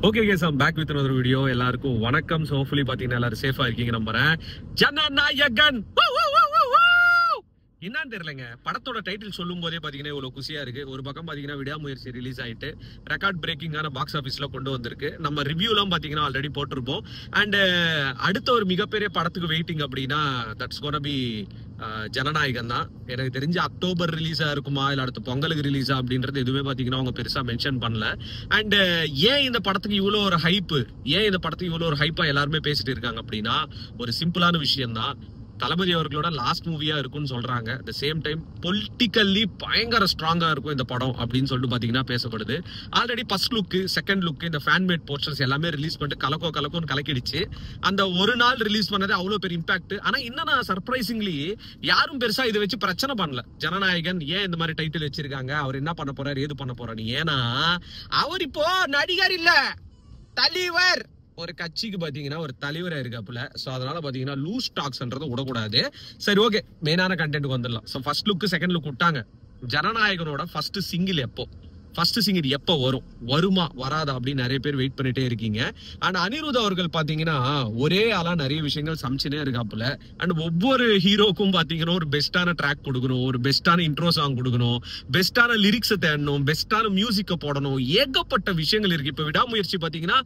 Okay guys, I'm back with another video. எல்லாருக்கும் வணக்கம். So hopefully பாத்தீங்கன்னா எல்லாரும் சேஃபா இருக்கீங்க நம்புறேன். ஜனநாயகன் என்னன்னு தெரியலங்க. படத்தோட டைட்டில் சொல்லும் போதே பாத்தீங்கன்னா இவ்வளவு குஷியா இருக்கு. ஒரு பக்கம் பாத்தீங்கன்னா விடாமுயற்சி ரிலீஸ் ஆயிட்டு ரெக்கார்ட் பிரேக்கிங்கான பாக்ஸ் ஆபீஸ்ல கொண்டு வந்திருக்கு. நம்ம ரிவ்யூலாம் பாத்தீங்கன்னா ஆல்ரெடி போட்டிருப்போம். அண்ட் அடுத்த ஒரு மிகப்பெரிய படத்துக்கு வெயிட்டிங் அப்படின்னா தட்ஸ் கோனா பி ஜனநாயகன் தான். எனக்கு தெரிஞ்சு அக்டோபர் ரிலீஸா இருக்குமா இல்ல அடுத்த பொங்கலுக்கு ரிலீஸா அப்படின்றது எதுவுமே பாத்தீங்கன்னா அவங்க பெருசா மென்ஷன் பண்ணல. அண்ட் ஏன் இந்த படத்துக்கு இவ்வளவு ஒரு ஹைப்பு, ஏன் இந்த படத்துக்கு இவ்வளவு ஒரு ஹைப்பா எல்லாருமே பேசிட்டு இருக்காங்க அப்படின்னா ஒரு சிம்பிளான விஷயம் தான். தளபதி அவர்களோட லாஸ்ட் மூவியா இருக்கும்னு சொல்றாங்க. At the same time politically பயங்கர ஸ்ட்ராங்கா இருக்கும் இந்த படம் அப்படின்னு சொல்லிட்டு பாத்தீங்கன்னா பேசப்படுது. Already first look, second look, இந்த ஃபேன்மேட் போஸ்டர்ஸ் எல்லாமே ரிலீஸ் பண்ணிட்டு கலக்கோன்னு கலக்கிடுச்சு. அந்த ஒரு நாள் ரிலீஸ் பண்ணது அவ்வளவு பெரிய இம்பாக்ட். ஆனா என்னன்னா சர்ப்ரைசிங்லி யாரும் பெருசா இதை வச்சு பிரச்சனை பண்ணல. ஜனநாயகன் ஏன் இந்த மாதிரி டைட்டில் வச்சிருக்காங்க, அவர் என்ன பண்ண போறாரு, ஏது பண்ண போறாரு. ஏன்னா அவர் இப்போ நடிகர் இல்ல, தலைவர். ஒரு கட்சிக்கு பாத்தீங்கன்னா ஒரு தலைவரா இருக்காப்புல. சோ அதனால பாத்தீங்கன்னா லூஸ் டாக்ஸ்ன்றதை விடக்கூடாது. சரி, ஓகே, மெயினான கண்டென்ட் வந்துடலாம். So first look, second look விட்டாங்க. ஜனநாயகனோட ஃபர்ஸ்ட் சிங்கிள் எப்போ வரும், வருமா வராதா அப்படின்னு நிறைய பேர் வெயிட் பண்ணிட்டே இருக்கீங்க. அண்ட் அனிருத் அவர்கள் பாத்தீங்கன்னா ஒரே ஆளா நிறைய விஷயங்கள் சமைச்சுனே இருக்காப்புல. அண்ட் ஒவ்வொரு ஹீரோக்கும் பாத்தீங்கன்னா ஒரு பெஸ்டான ட்ராக் கொடுக்கணும், ஒரு பெஸ்டான இன்ட்ரோ சாங் கொடுக்கணும், பெஸ்டான லிரிக்ஸ் தேடணும், பெஸ்டான மியூசிக்க போடணும். ஏகப்பட்ட விஷயங்கள் இருக்கு. இப்ப விடாமுயற்சி பாத்தீங்கன்னா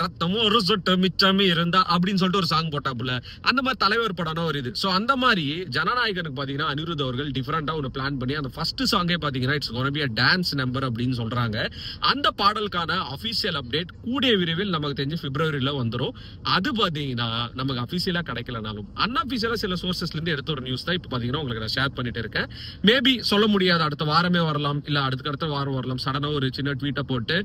ரத்தமும் ஒரு சொட்டு மிச்சமே இருந்தா அப்படின்னு சொல்லிட்டு ஒரு சாங் போட்டாப்புல. அந்த மாதிரி தலைவர் படம் ஒரு இது. சோ அந்த மாதிரி ஜனநாயகனுக்கு பாத்தீங்கன்னா அனிருத் அவர்கள் டிஃபரெண்டா ஒரு பிளான் பண்ணி அந்த ஃபர்ஸ்ட் சாங்கே பாத்தீங்கன்னா it's gonna be a dance number அப்படின்னு சொல்றாங்க. அந்த பாடலுக்கான அபிஷியல் அப்டேட் கூடிய விரைவில் நமக்கு தெரிஞ்சு பிப்ரவரியில வந்துரும். அது பாத்தீங்கன்னா நமக்கு அபிஷியலா கிடைக்கலனாலும் அன்அபிஷியலா சில சோர்சஸ்ல இருந்து எடுத்த ஒரு நியூஸ் தான் இப்ப பாத்தீங்கன்னா உங்களுக்கு நான் ஷேர் பண்ணிட்டு இருக்கேன். மேபி சொல்ல முடியாது, அடுத்த வாரமே வரலாம், இல்ல அடுத்த வாரம் வரலாம். சடனா ஒரு சின்ன ட்வீட்டை போட்டு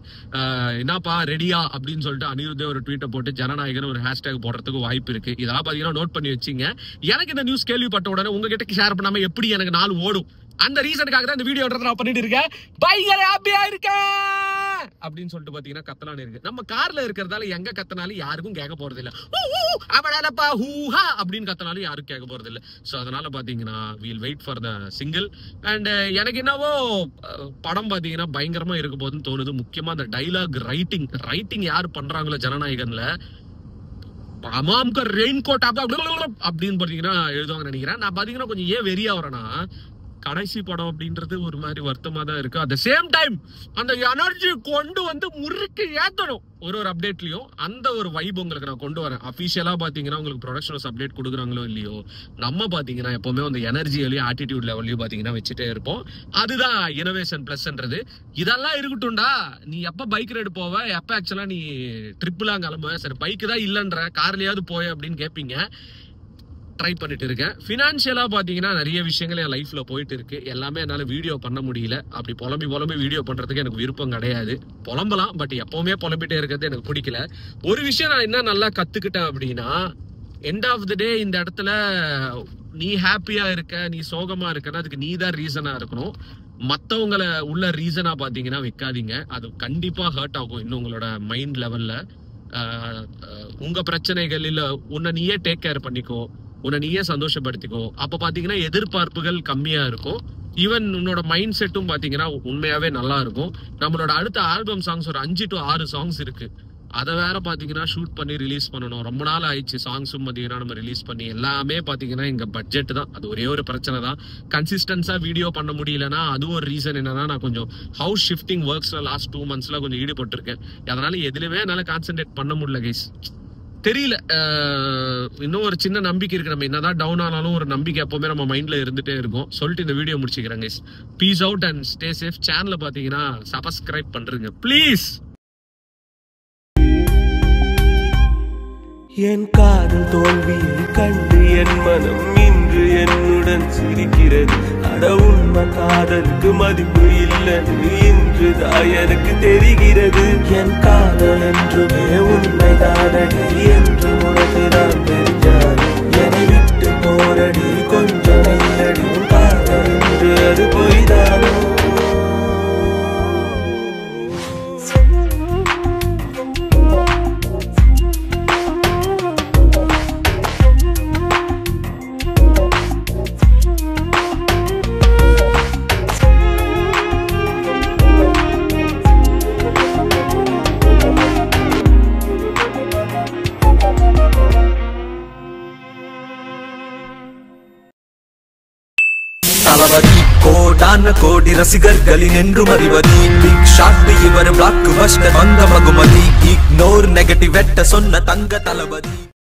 என்னப்பா ரெடியா அப்படின்னு சொல்லிட்டு அனிருத்தே ஒரு ட்வீட்டை போட்டு ஜனநாயகன் ஒரு ஹேஷ்டேக் போடுறதுக்கு வாய்ப்பு இருக்கு. இதெல்லாம் பாத்தீங்கன்னா நோட் பண்ணி வச்சுங்க. எனக்கு இந்த நியூஸ் கேள்விப்பட்ட உடனே உங்ககிட்ட ஷேர் பண்ணாம எப்படி எனக்கு நாள் ஓடும், அந்த ரீசனுக்காக தான் இந்த வீடியோ நான் பண்ணிட்டு இருக்கேன். பயங்கர ஹாப்பியா இருக்கேன் அப்படின்னு சொல்லிட்டு பாத்தீங்கன்னா கத்தலான்னு இருக்கு. நம்ம கார்ல இருக்கிறதால எங்க கத்தனாலும் யாருக்கும் கேட்க போறது இல்ல. அவனப்பா ஹூஹா அப்படின்னு கத்தனாலும் யாரும் கேட்க போறது இல்ல. சோ அதனால பாத்தீங்கன்னா we'll wait for the single. And எனக்கு என்னவோ படம் பாத்தீங்கன்னா பயங்கரமா இருக்க போதுன்னு தோணுது. முக்கியமா அந்த டைலாக் ரைட்டிங் யாரு பண்றாங்களோ ஜனநாயகன்ல ரெயின் கோட் அப்படின்னு பாத்தீங்கன்னா எழுதுவாங்க நினைக்கிறேன். நான் பாத்தீங்கன்னா கொஞ்சம் ஏன் வெறியா வரேன்னா கடைசி படம் அப்படின்றது ஒரு மாதிரி வருத்தமா தான் இருக்கு. அட் த சேம் டைம் அந்த எனர்ஜி கொண்டு வந்து முறுக்கு ஏத்தணும். ஒரு அப்டேட்லயும் அந்த ஒரு வைப் உங்களுக்கு நான் கொண்டு வரேன். அபிஷியலா பாத்தீங்கன்னா உங்களுக்கு ப்ரொடக்ஷன் அப்டேட் கொடுக்குறாங்களோ இல்லையோ, நம்ம பாத்தீங்கன்னா எப்பவுமே அந்த எனர்ஜியிலயும் ஆட்டிடியூட் லெவல்லையும் பாத்தீங்கன்னா வச்சுட்டே இருப்போம். அதுதான் இனோவேஷன் பிளஸ்ன்றது. இதெல்லாம் இருக்கட்டும்டா, நீ எப்ப பைக் ரைடு போவ, எப்ப ஆக்சுவலா நீ ட்ரிப்லாம் கிளம்புவ, சரி பைக்கு தான் இல்லைன்ற கார்லயாவது போய அப்படின்னு கேட்பீங்க. ட்ரை பண்ணிட்டு இருக்கேன். பினான்சியலா பாத்தீங்கன்னா நிறைய விஷயங்கள் என் லைஃப்ல போயிட்டு இருக்கு. எல்லாமே என்னால வீடியோ பண்ண முடியல. அப்படி புலம்பி வீடியோ பண்றதுக்கு எனக்கு விருப்பம் கிடையாது. புலம்பலாம், பட் எப்பவுமே புலம்பிட்டே இருக்கிறது எனக்கு பிடிக்கல. ஒரு விஷயம் நான் என்ன நல்லா கத்துக்கிட்டேன் அப்படின்னா, எண்ட் ஆஃப் த டே இந்த இடத்துல நீ ஹாப்பியா இருக்க, நீ சோகமா இருக்கன்னா அதுக்கு நீ தான் ரீசனா இருக்கணும். மத்தவங்களை உள்ள ரீசனா பாத்தீங்கன்னா வைக்காதீங்க. அது கண்டிப்பா ஹர்ட் ஆகும். இன்னும் உங்களோட மைண்ட் லெவல்ல உங்க பிரச்சனைகள் இல்ல உன்னை நீயே டேக் கேர் பண்ணிக்கோ, உன்னை நீயே சந்தோஷப்படுத்திக்கோ. அப்ப பாத்தீங்கன்னா எதிர்பார்ப்புகள் கம்மியா இருக்கும். ஈவன் உன்னோட மைண்ட் செட்டும் பாத்தீங்கன்னா உண்மையாவே நல்லா இருக்கும். நம்மளோட அடுத்த ஆல்பம் சாங்ஸ் ஒரு 5 to 6 சாங்ஸ் இருக்கு. அதை வேற பாத்தீங்கன்னா ஷூட் பண்ணி ரிலீஸ் பண்ணணும். ரொம்ப நாள் ஆயிடுச்சு. சாங்ஸும் பாத்தீங்கன்னா நம்ம ரிலீஸ் பண்ணி எல்லாமே பாத்தீங்கன்னா இங்க பட்ஜெட் தான். அது ஒரே ஒரு பிரச்சனை தான். கன்சிஸ்டன்ஸா வீடியோ பண்ண முடியலன்னா அது ஒரு ரீசன். என்னன்னா நான் கொஞ்சம் ஹவுஸ் ஷிஃப்டிங் ஒர்க்ஸ்ல லாஸ்ட் 2 monthsல கொஞ்சம் ஈடுபட்டிருக்கேன். அதனால எதுலயுமே என்னால கான்சென்ட்ரேட் பண்ண முடியல கைஸ். தெரியல, இன்னும் ஒரு சின்ன நம்பிக்கை இருக்கு. நம்ம என்னதான் டவுன் ஆனாலும் ஒரு நம்பிக்கை எப்பவுமே நம்ம மைண்ட்ல இருந்துட்டே இருக்கும். சொல்லிட்டு இந்த வீடியோ முடிச்சுக்கிறேன் guys. Peace out and stay safe. சேனலை பாத்தீங்கன்னா சப்ஸ்கிரைப் பண்றீங்க ப்ளீஸ். என் காதல் தோல்வியை கண்டு என் மனம் இன்று என்னுடன் சிரிக்கிறது. அட உண்மை காதலுக்கு மதிப்பு இல்லைன்னு இன்றுதான் எனக்கு தெரிகிறது. என் காதல் என்றுமே உண்மைதானடி என்று உனக்குதான் தெரிஞ்சாலும் என்னை விட்டு போரடி கொஞ்சம் இல்லடி காதல் என்று அது பொய்தானோ. கோடான கோடி ரசிகர்களின் என்றும் அறிவதி பிக் ஷாட் இவர் பிளாக் பஸ்டர் வந்த மகுமதி இக்னோர் நெகட்டிவ் வெட்ட சொன்ன தங்க தளபதி